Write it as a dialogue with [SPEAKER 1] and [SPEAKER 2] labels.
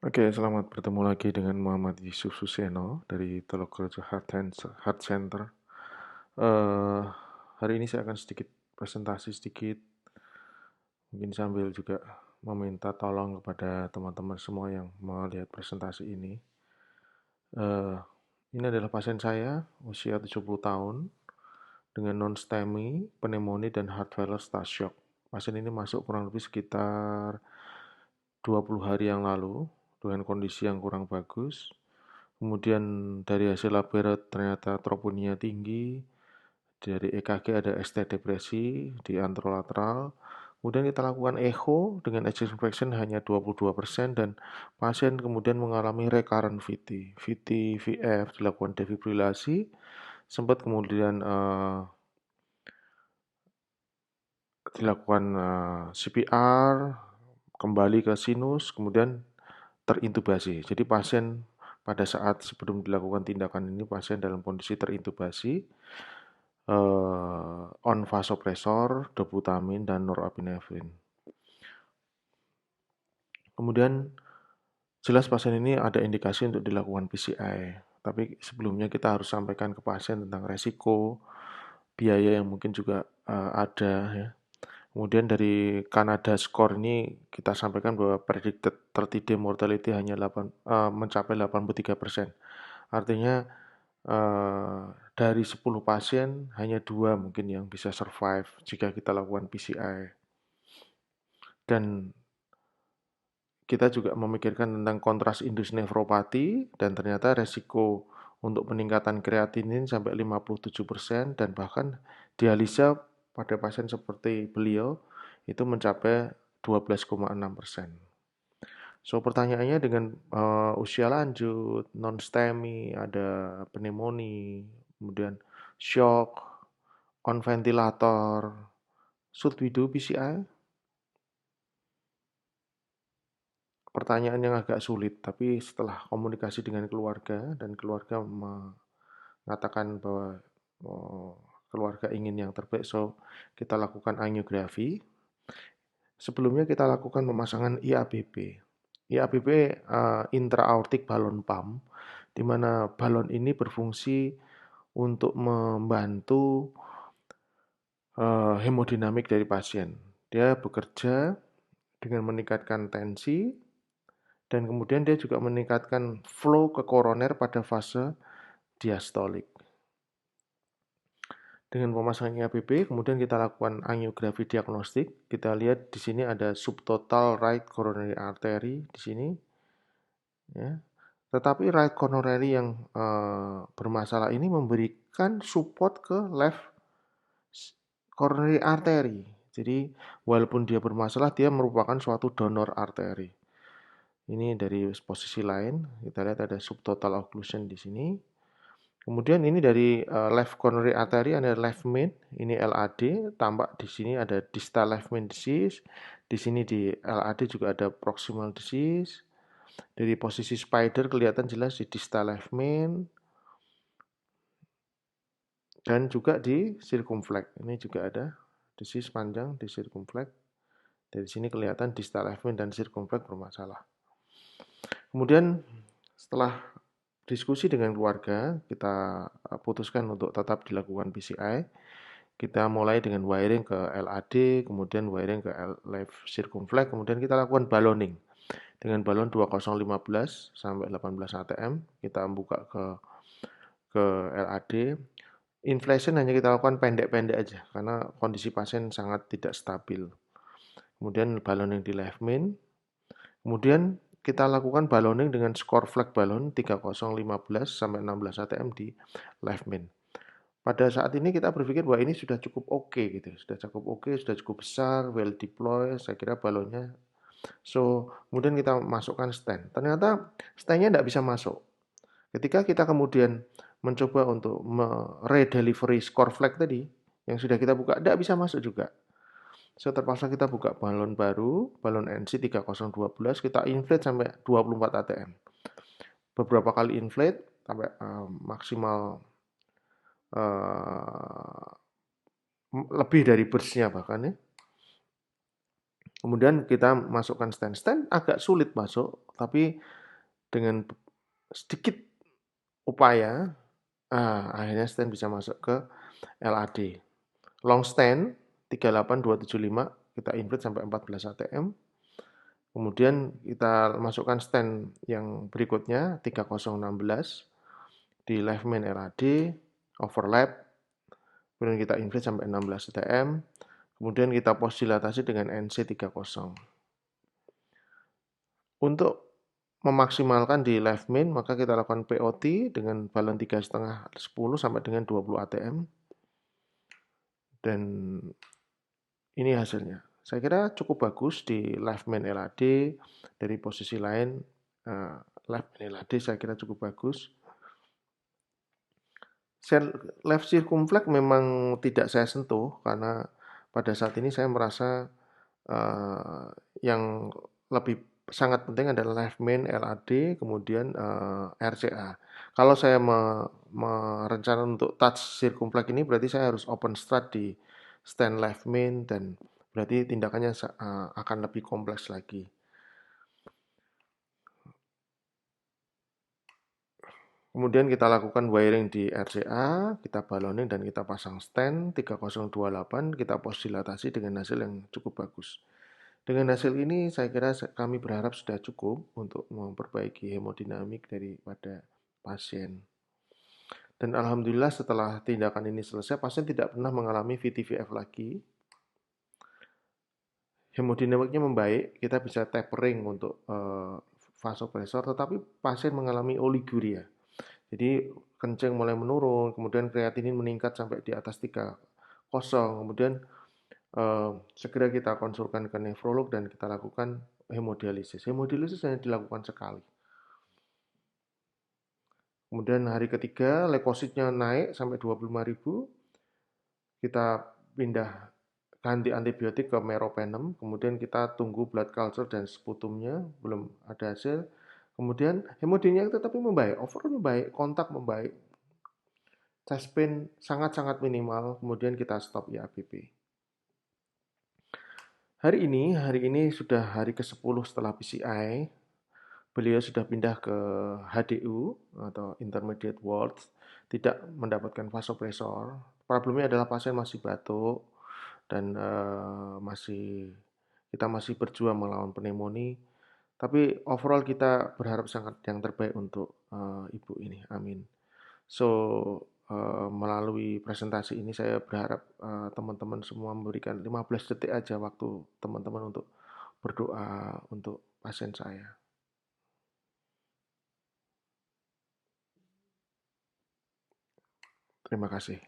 [SPEAKER 1] Oke, selamat bertemu lagi dengan Muhammad Yusuf Suseno dari Telekorejo Heart Center. Eh, Hari ini saya akan sedikit presentasi sedikit, mungkin sambil juga meminta tolong kepada teman-teman semua yang melihat presentasi ini. Eh, ini adalah pasien saya, usia 70 tahun, dengan non-STEMI, pneumonia, dan heart failure start shock. Pasien ini masuk kurang lebih sekitar 20 hari yang lalu dengan kondisi yang kurang bagus. Kemudian dari hasil laboratorium ternyata troponina tinggi, dari EKG ada ST depresi di anterolateral. Kemudian kita lakukan echo dengan ejection fraction hanya 22% dan pasien kemudian mengalami recurrent VT. VT VF dilakukan defibrilasi, sempat kemudian dilakukan CPR, kembali ke sinus, kemudian terintubasi. Jadi pasien pada saat sebelum dilakukan tindakan ini pasien dalam kondisi terintubasi, on vasopresor, dobutamin, dan norepinefrin. Kemudian jelas pasien ini ada indikasi untuk dilakukan PCI. Tapi sebelumnya kita harus sampaikan ke pasien tentang resiko, biaya yang mungkin juga ada ya. Kemudian dari Canada Score ini kita sampaikan bahwa predicted 30-day mortality hanya mencapai 83%. Artinya dari 10 pasien hanya 2 mungkin yang bisa survive jika kita lakukan PCI. Dan kita juga memikirkan tentang kontras indus nefropati dan ternyata resiko untuk peningkatan kreatinin sampai 57% dan bahkan dialisa pada pasien seperti beliau itu mencapai 12,6%. So pertanyaannya dengan usia lanjut, non-STEMI, ada pneumonia, kemudian shock, on ventilator, should we do PCI? Pertanyaan yang agak sulit, tapi setelah komunikasi dengan keluarga dan keluarga mengatakan bahwa oh, keluarga ingin yang terbaik, so kita lakukan angiografi. Sebelumnya kita lakukan pemasangan IABP. IABP intra-aortic balloon pump, di mana balon ini berfungsi untuk membantu hemodinamik dari pasien. Dia bekerja dengan meningkatkan tensi dan kemudian dia juga meningkatkan flow ke koroner pada fase diastolik. Dengan pemasangan IABP, kemudian kita lakukan angiografi diagnostik. Kita lihat di sini ada subtotal right coronary artery di sini, ya. Tetapi right coronary yang bermasalah ini memberikan support ke left coronary artery. Jadi walaupun dia bermasalah, dia merupakan suatu donor arteri. Ini dari posisi lain, kita lihat ada subtotal occlusion di sini. Kemudian ini dari left coronary artery ada left main, ini LAD, tampak di sini ada distal left main disease, di sini di LAD juga ada proximal disease. Dari posisi spider kelihatan jelas di distal left main dan juga di circumflex. Ini juga ada disease panjang di circumflex. Dari sini kelihatan distal left main dan circumflex bermasalah. Kemudian setelah diskusi dengan keluarga, kita putuskan untuk tetap dilakukan PCI. Kita mulai dengan wiring ke LAD, kemudian wiring ke left circumflex, kemudian kita lakukan balloning. Dengan balon 2015 sampai 18 ATM, kita buka ke LAD. Inflation hanya kita lakukan pendek-pendek aja, karena kondisi pasien sangat tidak stabil. Kemudian balloning di left main. Kemudian kita lakukan balloning dengan skor flag balon 3015 sampai 16 ATM di left main. Pada saat ini kita berpikir bahwa ini sudah cukup oke gitu, sudah cukup oke, sudah cukup besar, well deploy, saya kira balonnya. So, kemudian kita masukkan stand. Ternyata standnya tidak bisa masuk. Ketika kita kemudian mencoba untuk redelivery score flag tadi, yang sudah kita buka, tidak bisa masuk juga. So, terpaksa kita buka balon baru, balon NC 3012, kita inflate sampai 24 ATM. Beberapa kali inflate, sampai maksimal lebih dari burstnya bahkan ya. Kemudian kita masukkan stent. Stent agak sulit masuk, tapi dengan sedikit upaya, akhirnya stent bisa masuk ke LAD. Long stent 38275 kita invert sampai 14 atm. Kemudian kita masukkan stent yang berikutnya 3016 di left main LAD, overlap, kemudian kita invert sampai 16 atm. Kemudian kita post dilatasi dengan NC30. Untuk memaksimalkan di left main, maka kita lakukan POT dengan balon 3,5 10 sampai dengan 20 atm. Dan ini hasilnya. Saya kira cukup bagus di left main LAD. Dari posisi lain, left main LAD saya kira cukup bagus. Left circumflex memang tidak saya sentuh, karena pada saat ini saya merasa yang lebih sangat penting adalah left main LAD, kemudian RCA. Kalau saya merencanakan untuk touch circumflex ini, berarti saya harus open strat di stand left main, dan berarti tindakannya akan lebih kompleks lagi. Kemudian kita lakukan wiring di RCA, kita baloning dan kita pasang stand 3028, kita post dilatasi dengan hasil yang cukup bagus. Dengan hasil ini saya kira kami berharap sudah cukup untuk memperbaiki hemodinamik daripada pasien. Dan alhamdulillah setelah tindakan ini selesai, pasien tidak pernah mengalami VTVF lagi. Hemodinamiknya membaik, kita bisa tapering untuk vasopresor, tetapi pasien mengalami oliguria. Jadi kencing mulai menurun, kemudian kreatinin meningkat sampai di atas 3,0, kemudian segera kita konsulkan ke nefrolog dan kita lakukan hemodialisis. Hemodialisis hanya dilakukan sekali. Kemudian hari ketiga leukositnya naik sampai 25.000, kita pindah ganti antibiotik ke meropenem, kemudian kita tunggu blood culture dan sputumnya, belum ada hasil. Kemudian hemodinamik tetapi membaik, overall membaik, kontak membaik, chest pain sangat-sangat minimal, kemudian kita stop IABP. Hari ini sudah hari ke-10 setelah PCI, beliau sudah pindah ke HDU atau Intermediate Ward, tidak mendapatkan vasopresor. Problemnya adalah pasien masih batuk dan kita masih berjuang melawan pneumonia. Tapi overall kita berharap sangat yang terbaik untuk ibu ini. Amin. So melalui presentasi ini saya berharap teman-teman semua memberikan 15 detik aja waktu teman-teman untuk berdoa untuk pasien saya. Terima kasih.